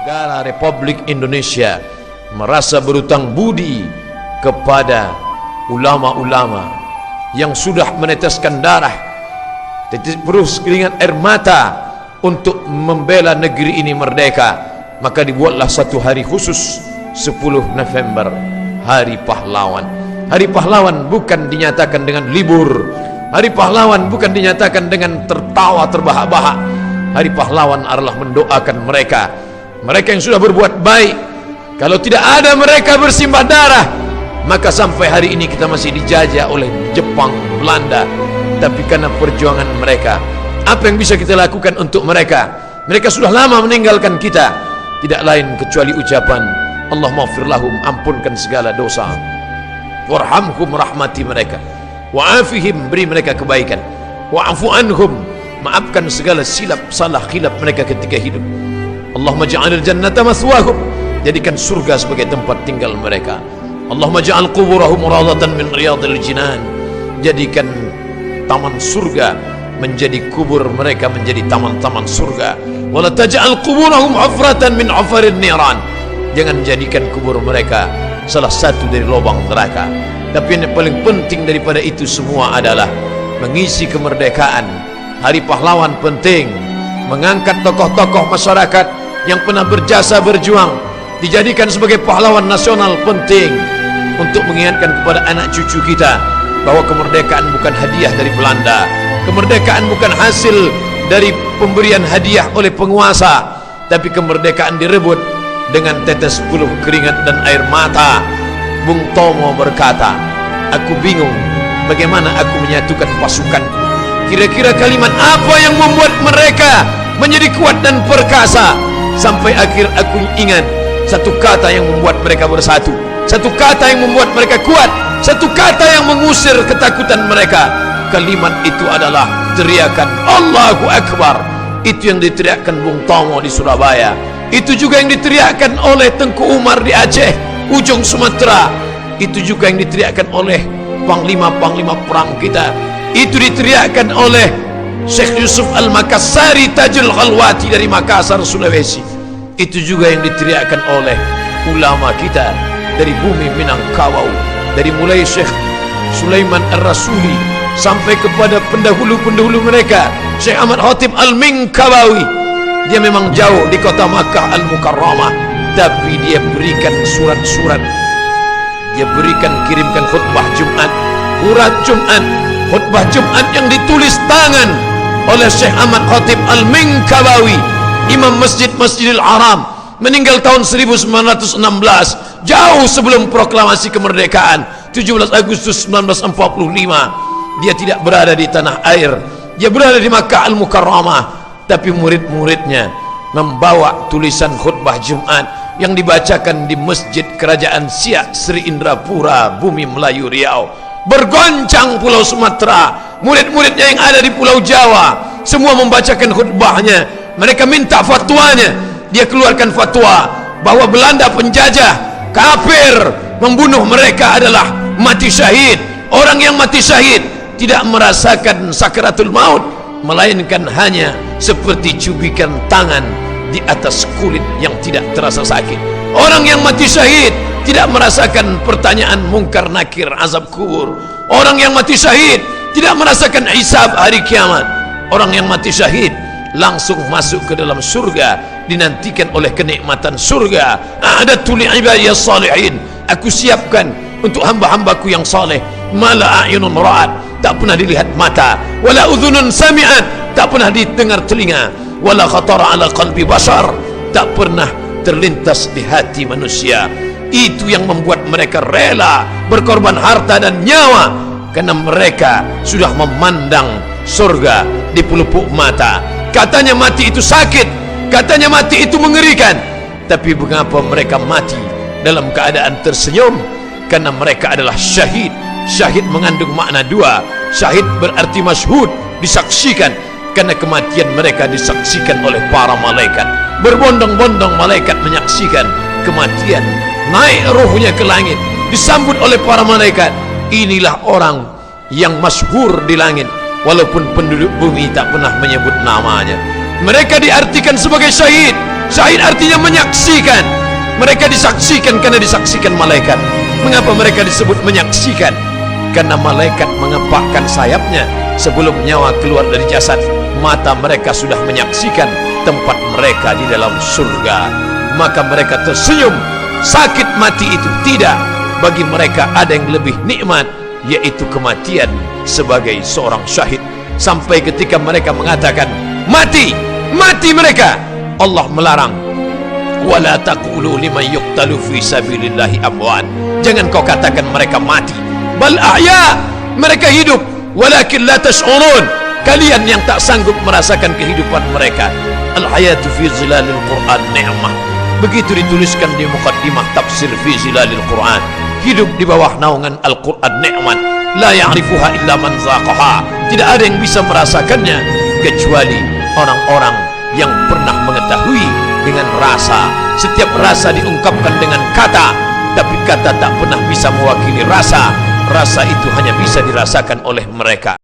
Negara Republik Indonesia merasa berutang budi kepada ulama-ulama yang sudah meneteskan darah, titik perus keringat air mata untuk membela negeri ini merdeka. Maka dibuatlah satu hari khusus 10 November, Hari Pahlawan. Hari Pahlawan bukan dinyatakan dengan libur. Hari Pahlawan bukan dinyatakan dengan tertawa terbahak-bahak. Hari Pahlawan adalah mendoakan mereka yang sudah berbuat baik. Kalau tidak ada mereka bersimbah darah, maka sampai hari ini kita masih dijajah oleh Jepang, Belanda. Tapi karena perjuangan mereka, apa yang bisa kita lakukan untuk mereka? Mereka sudah lama meninggalkan kita. Tidak lain kecuali ucapan Allahumma ighfir lahum, ampunkan segala dosa, warhamhum, rahmati mereka, wa'afihim, beri mereka kebaikan, wa'afu anhum, maafkan segala silap salah khilaf mereka ketika hidup. Allahumma ja'alil jannata mathwahum, jadikan surga sebagai tempat tinggal mereka. Allahumma ja'al quburahum rawdatan min riyadil jinan, jadikan taman surga menjadi kubur mereka, menjadi taman-taman surga. Wala taj'al quburahum hufratan min hufarin niran, jangan jadikan kubur mereka salah satu dari lubang neraka. Tapi yang paling penting daripada itu semua adalah mengisi kemerdekaan. Hari Pahlawan penting, mengangkat tokoh-tokoh masyarakat yang pernah berjasa berjuang dijadikan sebagai pahlawan nasional penting, untuk mengingatkan kepada anak cucu kita bahwa kemerdekaan bukan hadiah dari Belanda, kemerdekaan bukan hasil dari pemberian hadiah oleh penguasa, tapi kemerdekaan direbut dengan tetes buluh keringat dan air mata. Bung Tomo berkata, aku bingung bagaimana aku menyatukan pasukanku. Kira-kira kalimat apa yang membuat mereka menjadi kuat dan perkasa? Sampai akhir aku ingat satu kata yang membuat mereka bersatu, satu kata yang membuat mereka kuat, satu kata yang mengusir ketakutan mereka. Kalimat itu adalah teriakan Allahu Akbar. Itu yang diteriakkan Bung Tomo di Surabaya. Itu juga yang diteriakkan oleh Tengku Umar di Aceh, ujung Sumatera. Itu juga yang diteriakkan oleh panglima-panglima perang kita. Itu diteriakkan oleh Syekh Yusuf Al-Makassari Tajul Khalwati dari Makassar, Sulawesi. Itu juga yang diteriakkan oleh ulama kita dari bumi Minangkabau, dari mulai Syekh Sulaiman Ar-Rasuli sampai kepada pendahulu-pendahulu mereka, Syekh Ahmad Khatib Al-Minkabawi. Dia memang jauh di kota Makkah Al-Mukarramah, tapi dia berikan surat-surat, dia kirimkan khutbah Jumat, urat Jumat, khutbah Jumat yang ditulis tangan oleh Syekh Ahmad Khatib Al-Minkabawi, Imam Masjidil Haram, meninggal tahun 1916, jauh sebelum proklamasi kemerdekaan 17 Agustus 1945. Dia tidak berada di tanah air, dia berada di Makkah Al-Mukarramah, tapi murid-muridnya membawa tulisan khutbah Jumat yang dibacakan di Masjid Kerajaan Siak Sri Indrapura, Bumi Melayu, Riau. Bergoncang Pulau Sumatera, murid-muridnya yang ada di Pulau Jawa semua membacakan khutbahnya. Mereka minta fatwanya. Dia keluarkan fatwa bahwa Belanda penjajah, kafir, membunuh mereka adalah mati syahid. Orang yang mati syahid tidak merasakan sakaratul maut, melainkan hanya seperti cubikan tangan di atas kulit yang tidak terasa sakit. Orang yang mati syahid tidak merasakan pertanyaan mungkar nakir, azab kubur. Orang yang mati syahid tidak merasakan hisab hari kiamat. Orang yang mati syahid langsung masuk ke dalam surga, dinantikan oleh kenikmatan surga. A'adatu li'ibadiyas salihin, aku siapkan untuk hamba-hambaku yang saleh, mala a'yunun ra'at, tak pernah dilihat mata, wala udhunun sami'at, tak pernah didengar telinga, wala khatara ala qalbi bashar, tak pernah terlintas di hati manusia. Itu yang membuat mereka rela berkorban harta dan nyawa, karena mereka sudah memandang surga di pelupuk mata. Katanya mati itu sakit, katanya mati itu mengerikan, tapi mengapa mereka mati dalam keadaan tersenyum? Karena mereka adalah syahid. Syahid mengandung makna dua. Syahid berarti masyhud, disaksikan, karena kematian mereka disaksikan oleh para malaikat. Berbondong-bondong malaikat menyaksikan kematian. Naik ruhnya ke langit, disambut oleh para malaikat. Inilah orang yang masyhur di langit, walaupun penduduk bumi tak pernah menyebut namanya. Mereka diartikan sebagai syahid. Syahid artinya menyaksikan. Mereka disaksikan karena disaksikan malaikat. Mengapa mereka disebut menyaksikan? Karena malaikat mengepakkan sayapnya sebelum nyawa keluar dari jasad. Mata mereka sudah menyaksikan tempat mereka di dalam surga. Maka mereka tersenyum. Sakit mati itu tidak. Bagi mereka ada yang lebih nikmat, yaitu kematian sebagai seorang syahid. Sampai ketika mereka mengatakan mati, mati mereka, Allah melarang, wala taqulu liman yuqtalu fi sabilillahi amwat. Jangan kau katakan mereka mati, bal ahya, mereka hidup, walakin la tash'urun, kalian yang tak sanggup merasakan kehidupan mereka. Al hayatu fi zilalil Quran ni'mah. Begitu dituliskan di muqaddimah tafsir fi zilalil Quran. Hidup di bawah naungan Al-Quran nikmat. La ya'rifuha illa man zaqaha. Tidak ada yang bisa merasakannya kecuali orang-orang yang pernah mengetahui dengan rasa. Setiap rasa diungkapkan dengan kata, tapi kata tak pernah bisa mewakili rasa. Rasa itu hanya bisa dirasakan oleh mereka.